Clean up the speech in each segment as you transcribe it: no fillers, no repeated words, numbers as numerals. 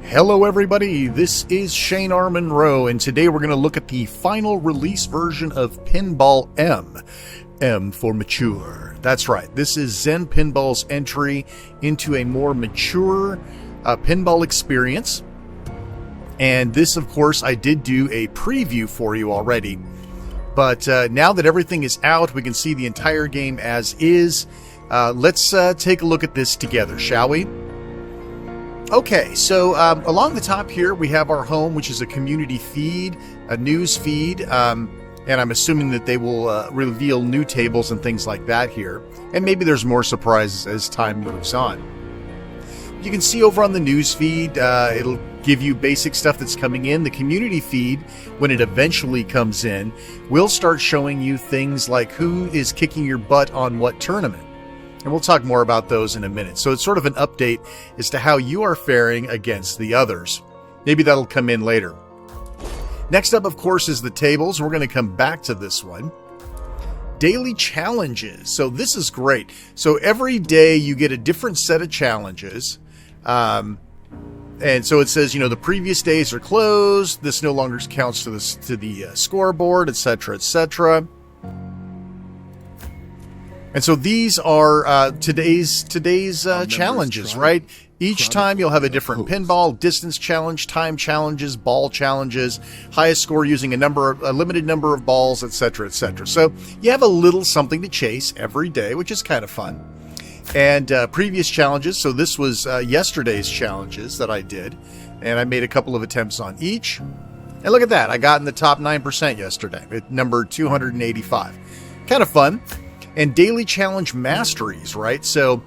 Hello everybody, this is Shane R. Monroe, and today we're going to look at the final release version of Pinball M. M for mature. That's right, this is Zen Pinball's entry into a more mature pinball experience. And this, of course, I did do a preview for you already. But now that everything is out, we can see the entire game as is. Let's take a look at this together, shall we? Okay, so along the top here, we have our home, which is a community feed, a news feed, and I'm assuming that they will reveal new tables and things like that here. And maybe there's more surprises as time moves on. You can see over on the news feed, it'll give you basic stuff that's coming in. The community feed, when it eventually comes in, will start showing you things like who is kicking your butt on what tournament. And we'll talk more about those in a minute. So it's sort of an update as to how you are faring against the others. Maybe that'll come in later. Next up, of course, is the tables. We're going to come back to this one. Daily challenges. So this is great. So every day you get a different set of challenges. And so it says, you know, the previous days are closed. This no longer counts to the scoreboard, etc., etc. And so these are today's challenges, right? Each time you'll have a different pinball, distance challenge, time challenges, ball challenges, highest score using a limited number of balls, etc., etc. So you have a little something to chase every day, which is kind of fun. And previous challenges, so this was yesterday's challenges that I did, and I made a couple of attempts on each. And look at that, I got in the top 9% yesterday, at number 285. Kind of fun. And daily challenge masteries, right? So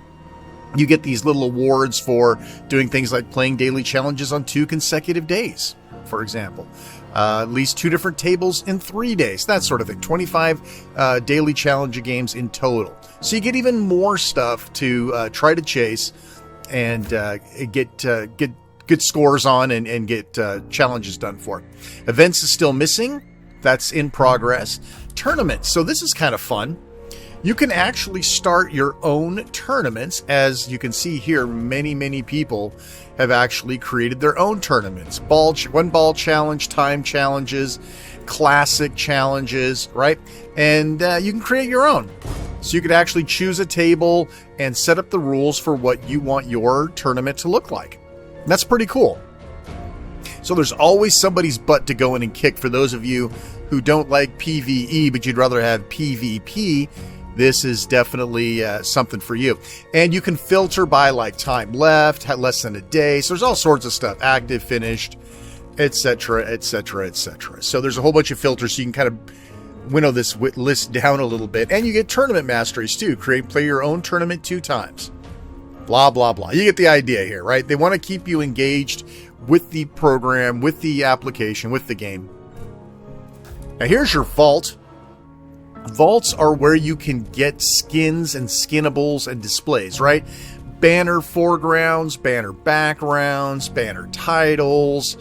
you get these little awards for doing things like playing daily challenges on 2 consecutive days, for example. At least 2 different tables in 3 days, that sort of thing. 25 daily challenge games in total. So you get even more stuff to try to chase and get good scores on and get challenges done for. Events is still missing. That's in progress. Tournaments. So this is kind of fun. You can actually start your own tournaments. As you can see here, many people have actually created their own tournaments. One ball challenge, time challenges, classic challenges, right? And you can create your own. So you could actually choose a table and set up the rules for what you want your tournament to look like. That's pretty cool. So there's always somebody's butt to go in and kick. For those of you who don't like PvE, but you'd rather have PvP, this is definitely something for you. And you can filter by like time left, less than a day. So there's all sorts of stuff, active, finished, etc., etc., etc. So there's a whole bunch of filters, so you can kind of winnow this list down a little bit. And you get tournament masteries too. Play your own tournament 2 times. Blah, blah, blah. You get the idea here, right? They want to keep you engaged with the program, with the application, with the game. Now here's your vault. Vaults are where you can get skins and skinnables and displays, right? Banner foregrounds, banner backgrounds, banner titles,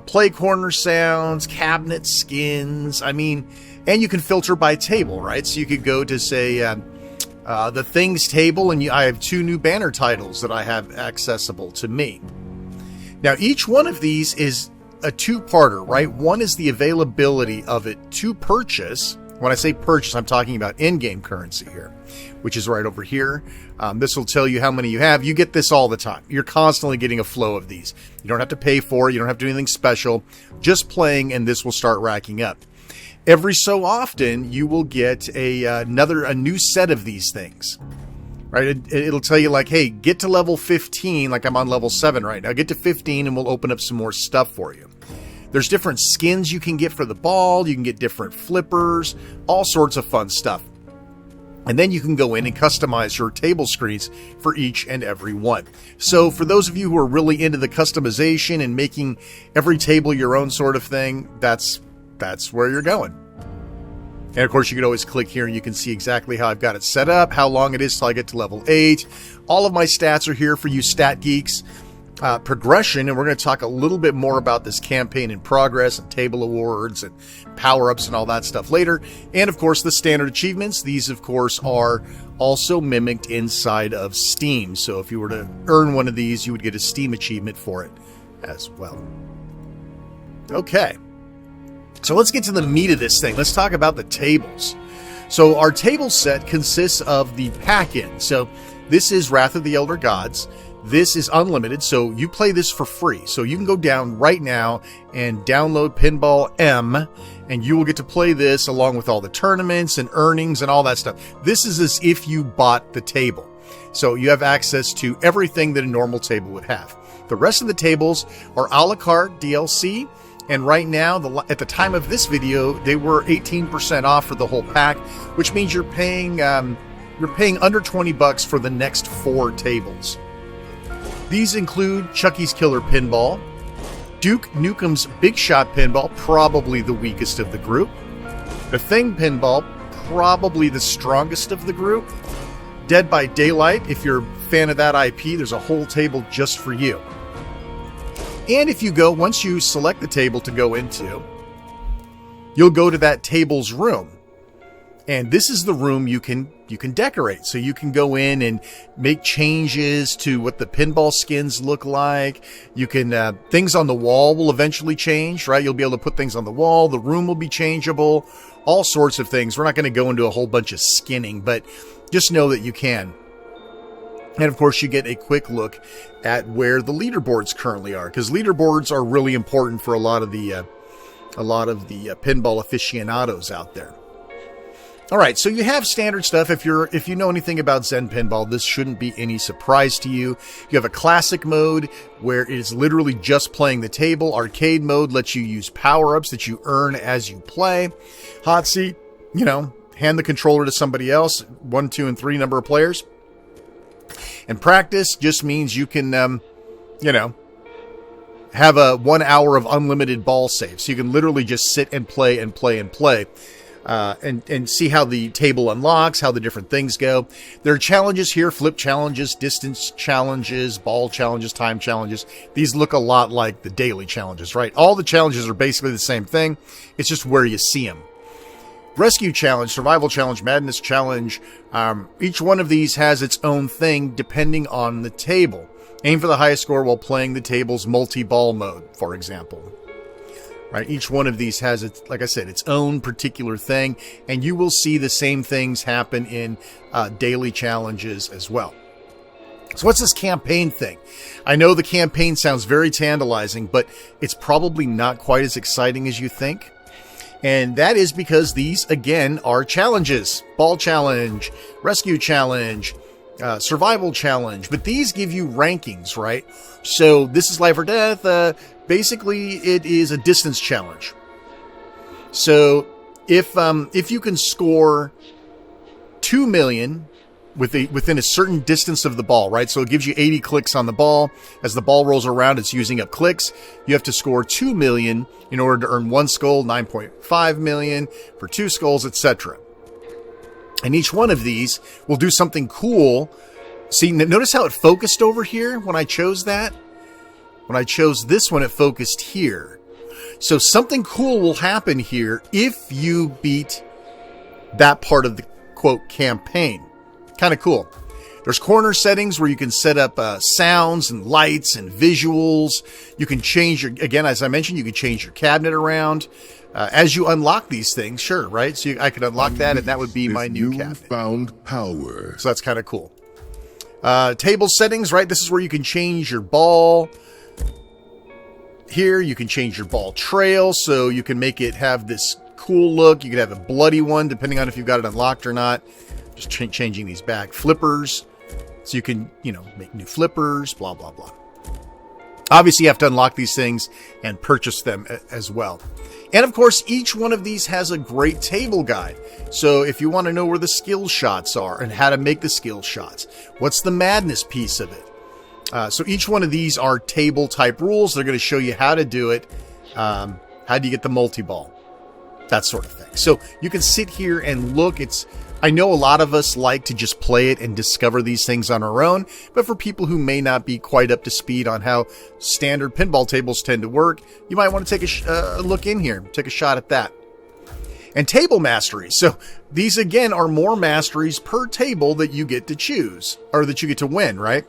play corner sounds, cabinet skins. I mean, and you can filter by table, right? So you could go to, say, the things table, and I have 2 new banner titles that I have accessible to me. Now, each one of these is a 2-parter, right? One is the availability of it to purchase. When I say purchase, I'm talking about in-game currency here, which is right over here. This will tell you how many you have. You get this all the time. You're constantly getting a flow of these. You don't have to pay for it. You don't have to do anything special. Just playing, and this will start racking up. Every so often, you will get a new set of these things. Right? It'll tell you like, hey, get to level 15, like I'm on level 7 right now. Get to 15, and we'll open up some more stuff for you. There's different skins you can get for the ball. You can get different flippers, all sorts of fun stuff. And then you can go in and customize your table screens for each and every one. So for those of you who are really into the customization and making every table your own sort of thing, that's where you're going. And of course, you can always click here and you can see exactly how I've got it set up, how long it is till I get to level 8. All of my stats are here for you stat geeks. Progression, and we're going to talk a little bit more about this campaign in progress and table awards and power-ups and all that stuff later. And of course, the standard achievements. These, of course, are also mimicked inside of Steam. So if you were to earn one of these, you would get a Steam achievement for it as well. Okay, so let's get to the meat of this thing. Let's talk about the tables. So our table set consists of the pack-in. So this is Wrath of the Elder Gods. This is unlimited, so you play this for free. So you can go down right now and download Pinball M, and you will get to play this along with all the tournaments and earnings and all that stuff. This is as if you bought the table. So you have access to everything that a normal table would have. The rest of the tables are a la carte DLC, and right now, at the time of this video, they were 18% off for the whole pack, which means you're paying under 20 bucks for the next 4 tables. These include Chucky's Killer Pinball, Duke Nuke'm's Big Shot Pinball, probably the weakest of the group, The Thing Pinball, probably the strongest of the group, Dead by Daylight. If you're a fan of that IP, there's a whole table just for you. And if you go, once you select the table to go into, you'll go to that table's room. And this is the room you can decorate. So you can go in and make changes to what the pinball skins look like. You can, things on the wall will eventually change, right? You'll be able to put things on the wall. The room will be changeable. All sorts of things. We're not going to go into a whole bunch of skinning, but just know that you can. And of course, you get a quick look at where the leaderboards currently are, because leaderboards are really important for a lot of the pinball aficionados out there. All right, so you have standard stuff. If you know anything about Zen Pinball, this shouldn't be any surprise to you. You have a classic mode where it is literally just playing the table. Arcade mode lets you use power-ups that you earn as you play. Hot seat, hand the controller to somebody else, 1, 2, and 3 number of players. And practice just means you can, have a 1 hour of unlimited ball save. So you can literally just sit and play and play and play. And see how the table unlocks, how the different things go. There are challenges here, flip challenges, distance challenges, ball challenges, time challenges. These look a lot like the daily challenges, right? All the challenges are basically the same thing. It's just where you see them. Rescue challenge, survival challenge, madness challenge. Each one of these has its own thing depending on the table. Aim for the highest score while playing the table's multi-ball mode, for example. Right, each one of these has, like I said, its own particular thing, and you will see the same things happen in daily challenges as well. So what's this campaign thing? I know the campaign sounds very tantalizing, but it's probably not quite as exciting as you think. And that is because these, again, are challenges. Ball challenge, rescue challenge, survival challenge. But these give you rankings, right? So this is life or death. Basically, it is a distance challenge. So if you can score 2 million within a certain distance of the ball, right? So it gives you 80 clicks on the ball. As the ball rolls around, it's using up clicks. You have to score 2 million in order to earn 1 skull, 9.5 million for 2 skulls, etc. And each one of these will do something cool. See, notice how it focused over here when I chose that? When I chose this one, it focused here. So something cool will happen here if you beat that part of the, quote, campaign. Kind of cool. There's corner settings where you can set up sounds and lights and visuals. You can change your, again, as I mentioned, you can change your cabinet around. As you unlock these things, sure, right? So I could unlock that, and that would be my new cabinet. Found power. So that's kind of cool. Table settings, right? This is where you can change your ball. Here, you can change your ball trail, so you can make it have this cool look. You could have a bloody one, depending on if you've got it unlocked or not. Just changing these back. Flippers, so you can, make new flippers, blah, blah, blah. Obviously, you have to unlock these things and purchase them as well. And, of course, each one of these has a great table guide. So if you want to know where the skill shots are and how to make the skill shots, what's the madness piece of it? So each one of these are table type rules. They're going to show you how to do it. How do you get the multi-ball? That sort of thing. So you can sit here and look. I know a lot of us like to just play it and discover these things on our own, but for people who may not be quite up to speed on how standard pinball tables tend to work, you might want to take a look in here, take a shot at that. And table masteries. So these, again, are more masteries per table that you get to choose, or that you get to win, right?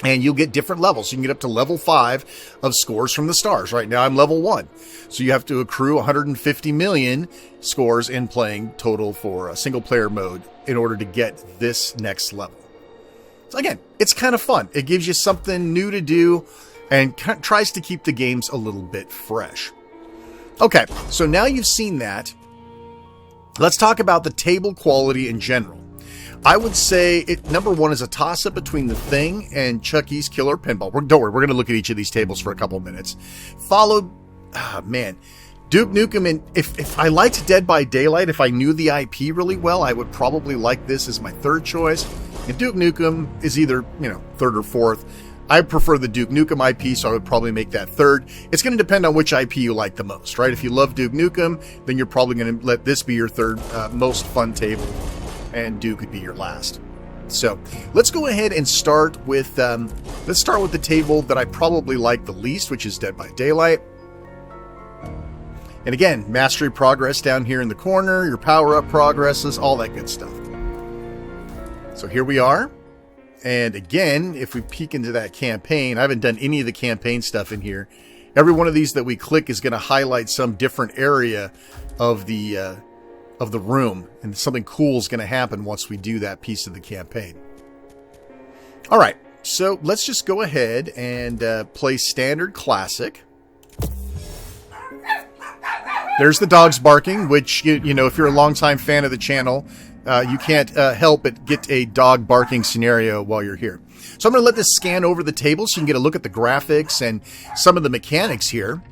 And you'll get different levels. You can get up to level 5 of scores from the stars. Right now I'm level 1. So you have to accrue 150 million scores in playing total for a single player mode in order to get this next level. So again, it's kind of fun. It gives you something new to do and tries to keep the games a little bit fresh. Okay, so now you've seen that. Let's talk about the table quality in general. I would say number 1 is a toss-up between The Thing and Chucky's Killer Pinball. Don't worry, we're going to look at each of these tables for a couple of minutes. Followed, Duke Nuke'm. And if I liked Dead by Daylight, if I knew the IP really well, I would probably like this as my third choice. And Duke Nuke'm is either, third or fourth. I prefer the Duke Nuke'm IP, so I would probably make that third. It's going to depend on which IP you like the most, right? If you love Duke Nuke'm, then you're probably going to let this be your third most fun table, and Duke could be your last. So let's go ahead and start with the table that I probably like the least, which is Dead by Daylight. And again, mastery progress down here in the corner, your power-up progresses, all that good stuff. So here we are. And again, if we peek into that campaign, I haven't done any of the campaign stuff in here. Every one of these that we click is going to highlight some different area of the room, and something cool is going to happen once we do that piece of the campaign. All right, so let's just go ahead and play Standard Classic. There's the dogs barking, which, if you're a longtime fan of the channel, you can't help but get a dog barking scenario while you're here. So I'm going to let this scan over the table so you can get a look at the graphics and some of the mechanics here.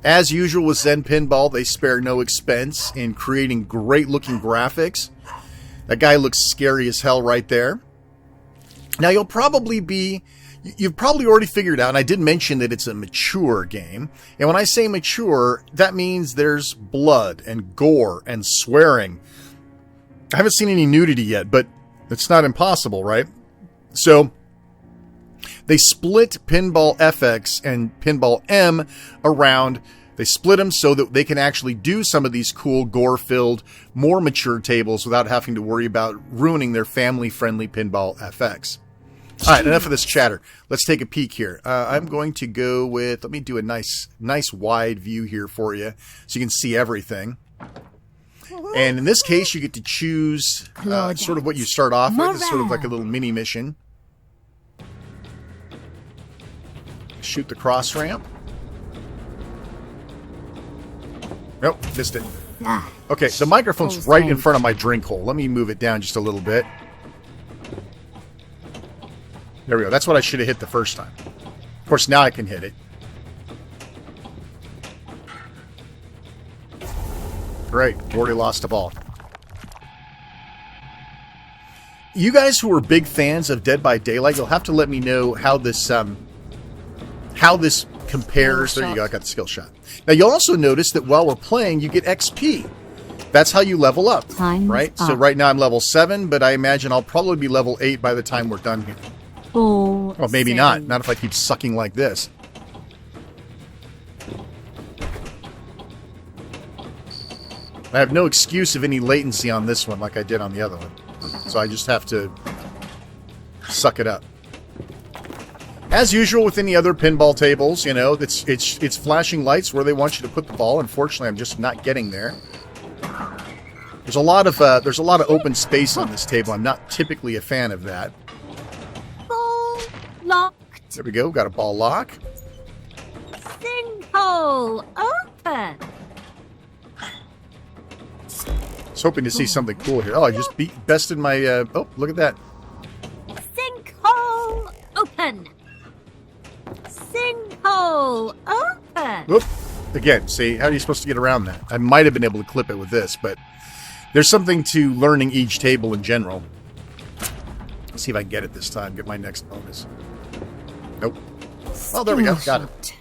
As usual with Zen Pinball, they spare no expense in creating great-looking graphics. That guy looks scary as hell right there. Now, you've probably already figured out, and I did mention that it's a mature game. And when I say mature, that means there's blood and gore and swearing. I haven't seen any nudity yet, but it's not impossible, right? So they split Pinball FX and Pinball M around. They split them so that they can actually do some of these cool, gore-filled, more mature tables without having to worry about ruining their family-friendly Pinball FX. All right, enough of this chatter. Let's take a peek here. I'm going to go with, let me do a nice wide view here for you so you can see everything. And in this case, you get to choose sort of what you start off with. It's sort of like a little mini mission. Shoot the cross ramp. Nope, missed it. Okay, the microphone's right in front of my drink hole. Let me move it down just a little bit. There we go. That's what I should have hit the first time. Of course, now I can hit it. Great. Already lost a ball. You guys who are big fans of Dead by Daylight, you'll have to let me know how this compares. There you go. I got the skill shot. Now, you'll also notice that while we're playing, you get XP. That's how you level up, right? So right now I'm level 7, but I imagine I'll probably be level 8 by the time we're done here. Well, maybe not. Not if I keep sucking like this. I have no excuse of any latency on this one like I did on the other one. So I just have to suck it up. As usual with any other pinball tables, it's flashing lights where they want you to put the ball. Unfortunately, I'm just not getting there. There's a lot of open space on this table. I'm not typically a fan of that. Ball locked. There we go. Got a ball lock. Sinkhole open. I was hoping to see something cool here. Oh, I just bested my... oh, look at that. Sinkhole open. Sinkhole open. Whoop. Again, see, how are you supposed to get around that? I might have been able to clip it with this, but there's something to learning each table in general. Let's see if I can get it this time. Get my next bonus. Nope. Oh, there we go. Got it.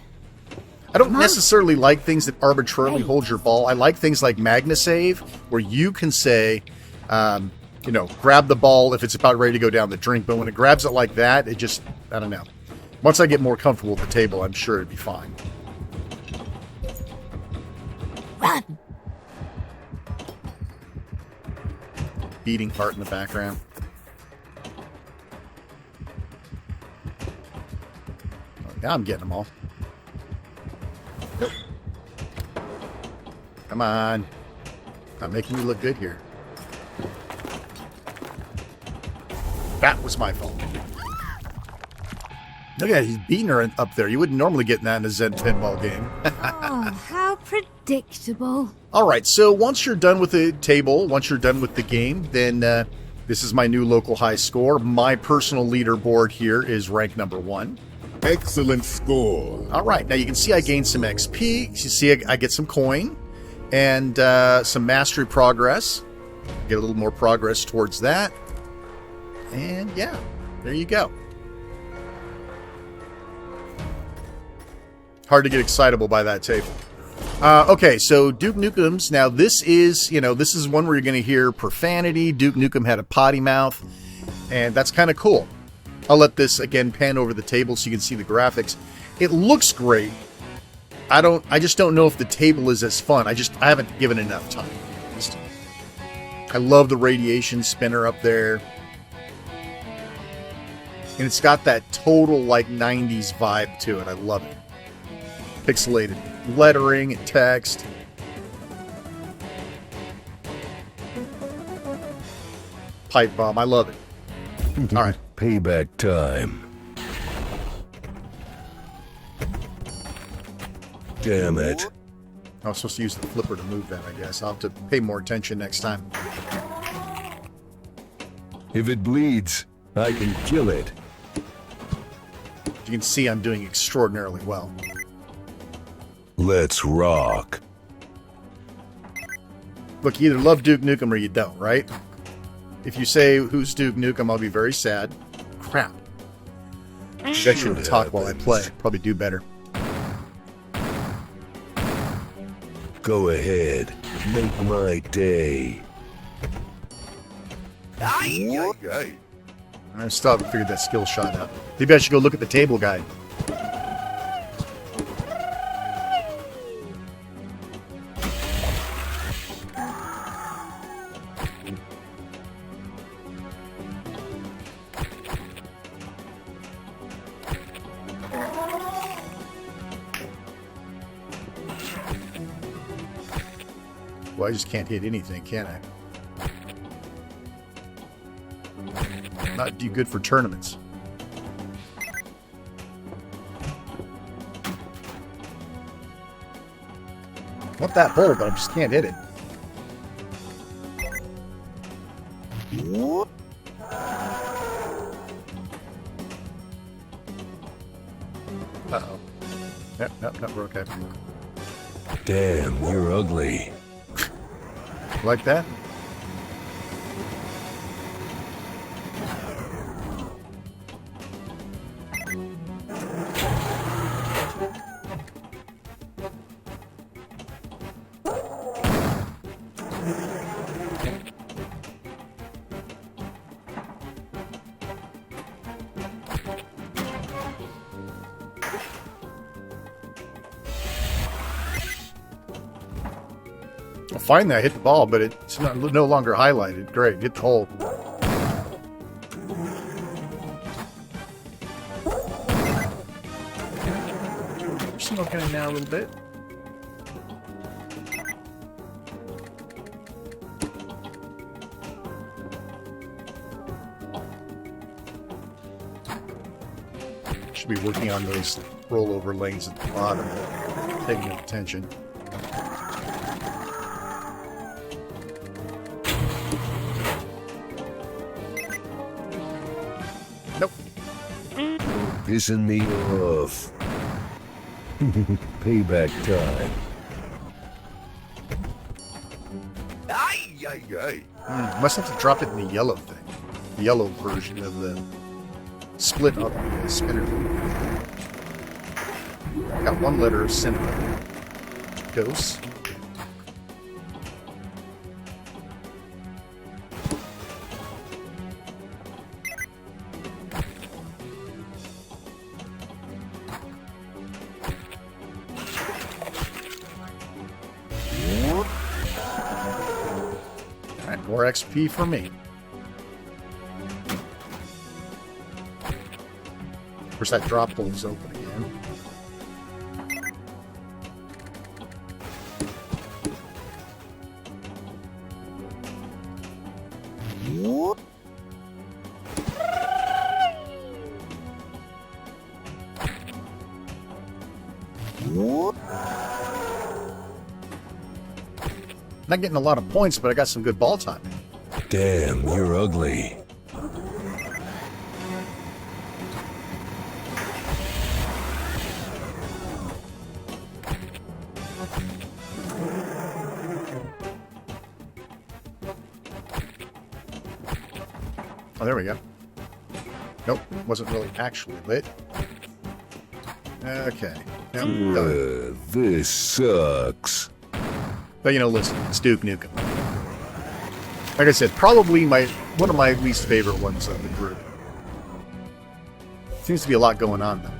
I don't necessarily like things that arbitrarily hold your ball. I like things like MagnaSave, where you can say, grab the ball if it's about ready to go down the drink. But when it grabs it like that, it just, I don't know. Once I get more comfortable with the table, I'm sure it'd be fine. Run. Beating heart in the background. Yeah, I'm getting them all. Nope. Come on. Not making me look good here. That was my fault. Look at that, he's beating her up there. You wouldn't normally get that in a Zen Pinball game. Oh, how predictable. All right, so once you're done with the table, once you're done with the game, then this is my new local high score. My personal leaderboard here is rank number 1. Excellent score. All right, now you can see I gained some XP. You see I get some coin and some mastery progress. Get a little more progress towards that. And yeah, there you go. Hard to get excitable by that table. Okay, so Duke Nuke'm's. Now this is one where you're going to hear profanity. Duke Nuke'm had a potty mouth, and that's kind of cool. I'll let this again pan over the table so you can see the graphics. It looks great. I just don't know if the table is as fun. I haven't given enough time. I love the radiation spinner up there. And it's got that total like 90s vibe to it. I love it. Pixelated lettering and text. Pipe bomb. I love it. All right. Payback time. Damn it. I was supposed to use the flipper to move that, I guess. I'll have to pay more attention next time. If it bleeds, I can kill it. You can see I'm doing extraordinarily well. Let's rock. Look, you either love Duke Nuke'm or you don't, right? If you say, who's Duke Nuke'm, I'll be very sad. Crap. I should talk while I play. Probably do better. Go ahead. Make my day. I still haven't figured that skill shot out. Maybe I should go look at the table guide. Well, I just can't hit anything, can I? Not do good for tournaments. I want that hole, but I just can't hit it. Uh-oh. Yep, we're okay. Damn, you're ugly. Like that? Finally, I hit the ball, but it's no longer highlighted. Great, hit the hole. Smoking it now a little bit. Should be working on those rollover lanes at the bottom, taking attention. Nope. Pissing me off. Payback time. Must have to drop it in the yellow thing. The yellow version of the split up the spinner. Got one letter of cinema. Dose. Alright, more XP for me. Of course, that drop hole is open again. Not getting a lot of points, but I got some good ball timing. Damn, you're ugly. Oh, there we go. Nope, wasn't really actually lit. Okay. Yep, done. This sucks. But, you know, listen, it's Nuke'm. Like I said, probably one of my least favorite ones of the group. Seems to be a lot going on, though.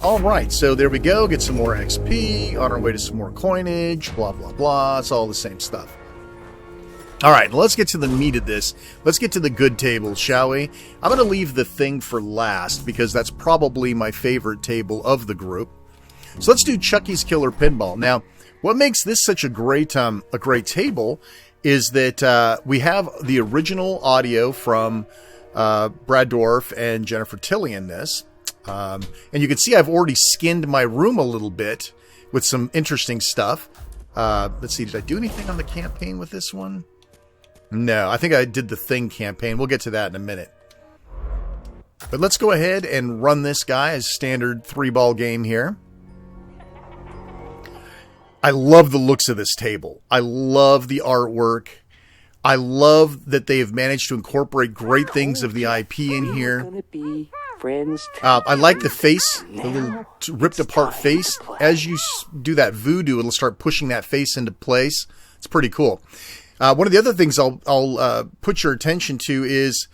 Alright, so there we go. Get some more XP. On our way to some more coinage. Blah, blah, blah. It's all the same stuff. Alright, let's get to the meat of this. Let's get to the good table, shall we? I'm going to leave the thing for last, because that's probably my favorite table of the group. So let's do Chucky's Killer Pinball. Now, what makes this such a great table is that we have the original audio from Brad Dorff and Jennifer Tilly in this. And you can see I've already skinned my room a little bit with some interesting stuff. Let's see, did I do anything on the campaign with this one? No, I think I did the Thing campaign. We'll get to that in a minute. But let's go ahead and run this guy as standard 3-ball game here. I love the looks of this table. I love the artwork. I love that they have managed to incorporate great things of the IP in here. I like the face, the little ripped apart face. As you do that voodoo, it'll start pushing that face into place. It's pretty cool. One of the other things I'll put your attention to is,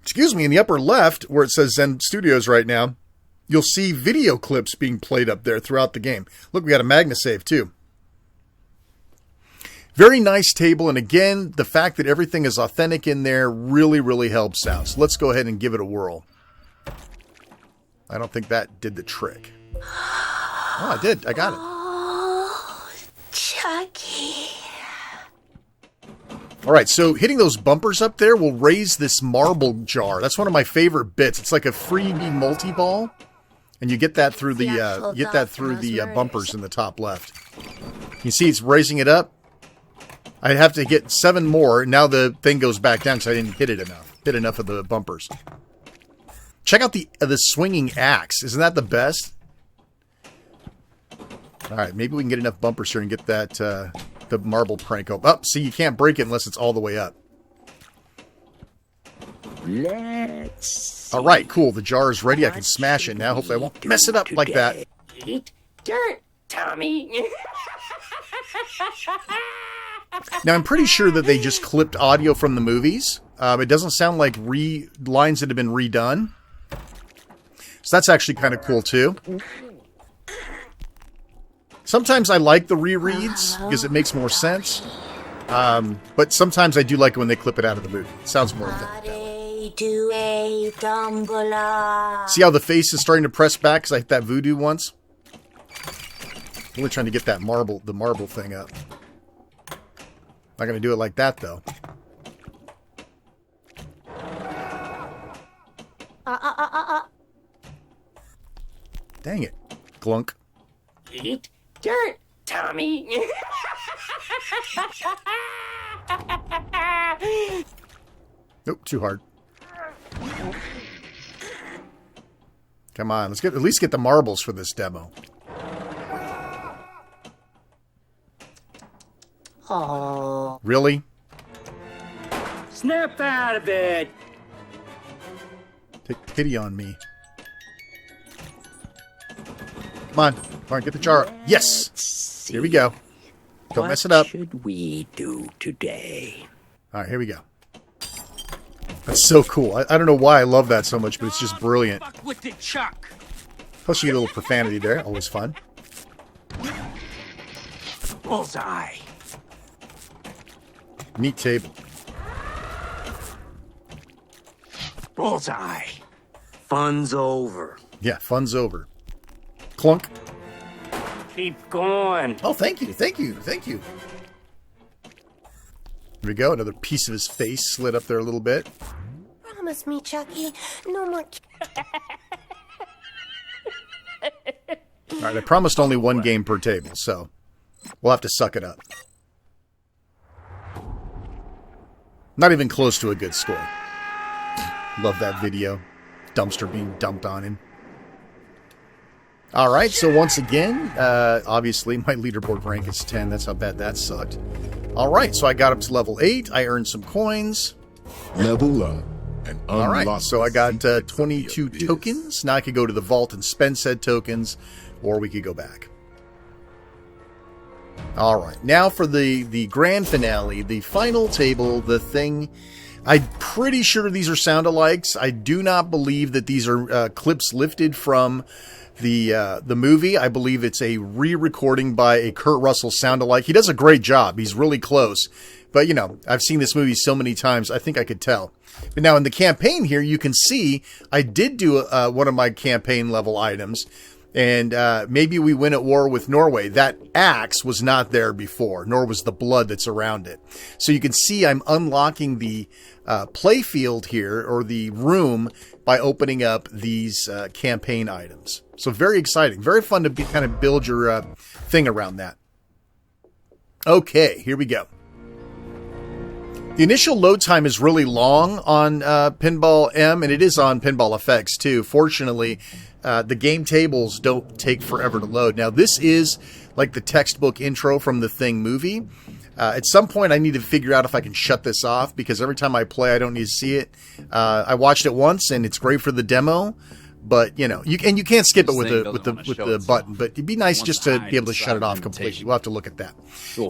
excuse me, in the upper left, where it says Zen Studios right now, you'll see video clips being played up there throughout the game. Look, we got a MagnaSave too. Very nice table, and again, the fact that everything is authentic in there really, really helps out. So let's go ahead and give it a whirl. I don't think that did the trick. Oh, I did. I got it. Oh, Chucky. All right, so hitting those bumpers up there will raise this marble jar. That's one of my favorite bits. It's like a freebie multi-ball, and you get that through the bumpers in the top left. You see, it's raising it up. I'd have to get 7 more. Now the thing goes back down because I didn't hit it enough. Hit enough of the bumpers. Check out the swinging axe. Isn't that the best? All right, maybe we can get enough bumpers here and get that the marble prank up. Oh, see, you can't break it unless it's all the way up. All right, cool. The jar is ready. I can smash it now. Hopefully I won't mess it up like that. Eat dirt, Tommy. Now, I'm pretty sure that they just clipped audio from the movies. It doesn't sound like lines that have been redone. So that's actually kind of cool, too. Sometimes I like the rereads because it makes more sense. But sometimes I do like it when they clip it out of the movie. It sounds more authentic. See how the face is starting to press back because I hit that voodoo once? I'm only trying to get that the marble thing up. Not going to do it like that, though. Dang it. Glunk. Eat dirt, Tommy. Nope, too hard. Come on, let's at least get the marbles for this demo. Oh. Really? Snap out of it. Take pity on me. Come on. Come on, get the jar. Yes! Here we go. Don't mess it up. What should we do today? All right, here we go. That's so cool. I don't know why I love that so much, but it's just brilliant. Fuck with the Chuck. Plus you get a little profanity there. Always fun. Bullseye. Neat table. Bullseye. Fun's over. Yeah, fun's over. Clunk. Keep going. Oh, thank you, thank you, thank you. Here we go. Another piece of his face slid up there a little bit. Promise me, Chucky, no more. Alright, I promised only one game per table, so we'll have to suck it up. Not even close to a good score. Love that video. Dumpster being dumped on him. Alright, so once again, obviously my leaderboard rank is 10. That's how bad that sucked. Alright, so I got up to level 8. I earned some coins. Level up and unlock. Alright, so I got 22 tokens. Now I could go to the vault and spend said tokens, or we could go back. Alright, now for the grand finale, the final table, the thing. I'm pretty sure these are sound-alikes. I do not believe that these are clips lifted from the movie. I believe it's a re-recording by a Kurt Russell sound-alike. He does a great job. He's really close. But, you know, I've seen this movie so many times, I think I could tell. But now in the campaign here, you can see I did do one of my campaign level items. And maybe we win at war with Norway. That axe was not there before, nor was the blood that's around it. So you can see I'm unlocking the play field here, or the room, by opening up these campaign items. So very exciting. Very fun to kind of build your thing around that. Okay, here we go. The initial load time is really long on Pinball M, and it is on Pinball FX too. Fortunately, the game tables don't take forever to load. Now, this is like the textbook intro from the Thing movie. At some point, I need to figure out if I can shut this off, because every time I play, I don't need to see it. I watched it once, and it's great for the demo. But, you know, you can't skip it with the button. But it'd be nice just to be able to shut it off completely. We'll have to look at that.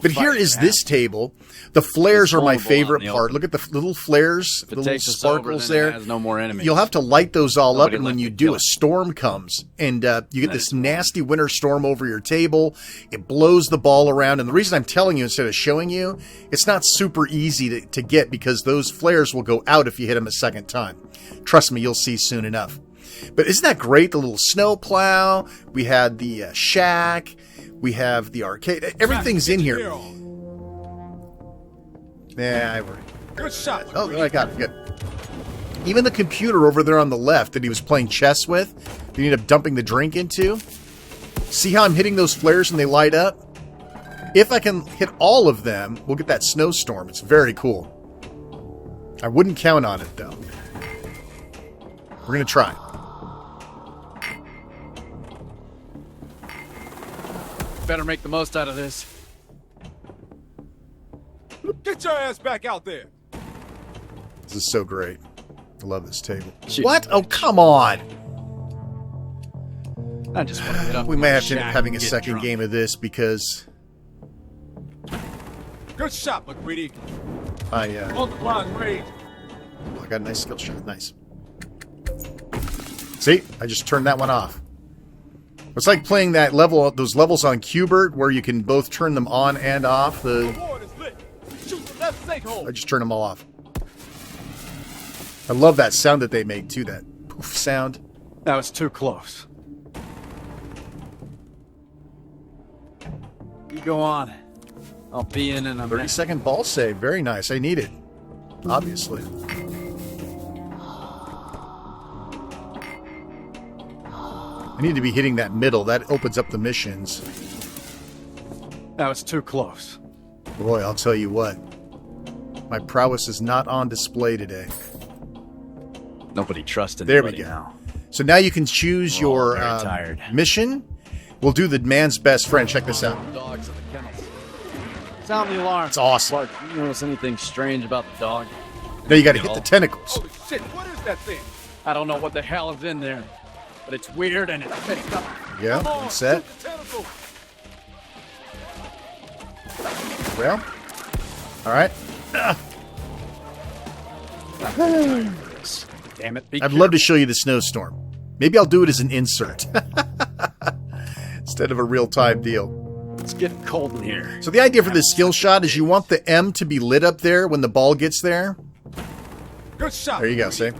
But here is this table. The flares are my favorite part. Look at the little flares, the little sparkles there. You'll have to light those all up, and when you do, a storm comes. And you get this nasty winter storm over your table. It blows the ball around. And the reason I'm telling you instead of showing you, it's not super easy to get, because those flares will go out if you hit them a second time. Trust me, you'll see soon enough. But isn't that great? The little snow plow. We had the shack. We have the arcade. Everything's in here. Yeah, I worry. Good shot. Oh, I got it. Good. Even the computer over there on the left that he was playing chess with, that he ended up dumping the drink into. See how I'm hitting those flares and they light up? If I can hit all of them, we'll get that snowstorm. It's very cool. I wouldn't count on it, though. We're going to try. Better make the most out of this. Get your ass back out there. This is so great. I love this table. What? Oh, come on. I just want to get up. We might have to end up having a second game of this, because Good shot, McCready. I On the line, range. got a nice skill shot. Nice. See? I just turned that one off. It's like playing that level, those levels on Qbert, where you can both turn them on and off. I just turned them all off. I love that sound that they make too, that poof sound. That was too close. You go on. I'll be in a 30-second ball save. Very nice. I need it. Obviously. I need to be hitting that middle. That opens up the missions. That was too close. Boy, I'll tell you what. My prowess is not on display today. Nobody trusts There we anybody go. now. So now you can choose your very tired. mission. We'll do the man's best friend. Check this out. Dogs in the kennels. Sound the alarm. It's awesome. Clark, you notice anything strange about the dog? Now you got to hit the tentacles. Holy shit, what is that thing? I don't know what the hell is in there, but it's weird and it's pissed up. Yeah, Come on, and set. shoot the tentacle. Well, all right. Damn it. I'd love to show you the snowstorm. Maybe I'll do it as an insert instead of a real-time deal. It's getting cold in here. So the idea for this skill shot is you want the M to be lit up there when the ball gets there. Good shot. There you go, see?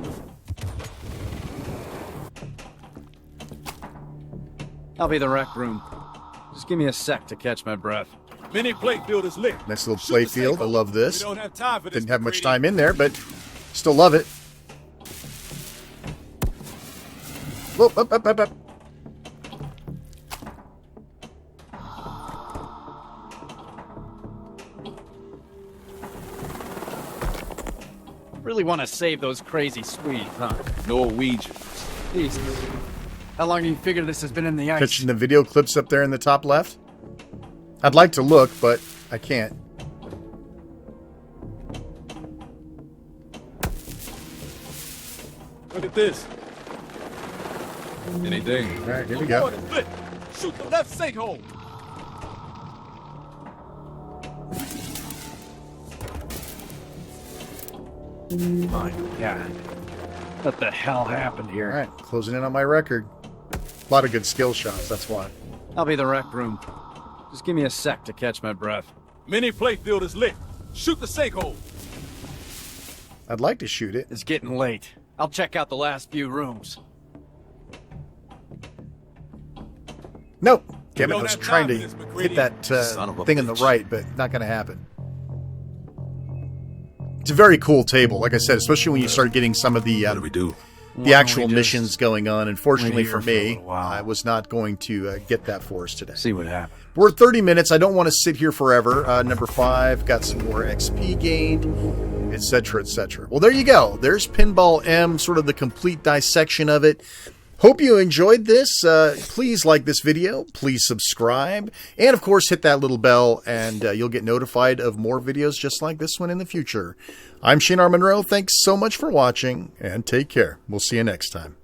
I'll be the rec room. Just give me a sec to catch my breath. Mini plate field is lit. Nice little Shoot play the field. I table. love this. We don't have time for this. Didn't have much McCready. time in there, but still love it. Whoop, up. Really want to save those crazy Swedes, huh? Norwegian. Jesus. How long do you figure this has been in the ice? Catching the video clips up there in the top left. I'd like to look, but I can't. Look at this. Anything? All right, here we go. Board is lit. Shoot the left sinkhole. My God. What the hell happened All here? right, closing in on my record. A lot of good skill shots, that's why. I'll be the rec room. Just give me a sec to catch my breath. Mini playfield is lit. Shoot the sinkhole. I'd like to shoot it. It's getting late. I'll check out the last few rooms. Nope. Damn it, You I was don't have trying time to for this, hit McGrady. that Son of a thing on the bitch. right, but not going to happen. It's a very cool table, like I said, especially when you start getting some of the What do we do? the actual missions going on. Unfortunately wait for here for a me, little while. I was not going to get that for us today. See what happens. We're at 30 minutes. I don't want to sit here forever. Number 5, got some more XP gained, etc., etc. Well, there you go. There's Pinball M, sort of the complete dissection of it. Hope you enjoyed this. Please like this video. Please subscribe. And, of course, hit that little bell, and you'll get notified of more videos just like this one in the future. I'm Shane R. Monroe. Thanks so much for watching, and take care. We'll see you next time.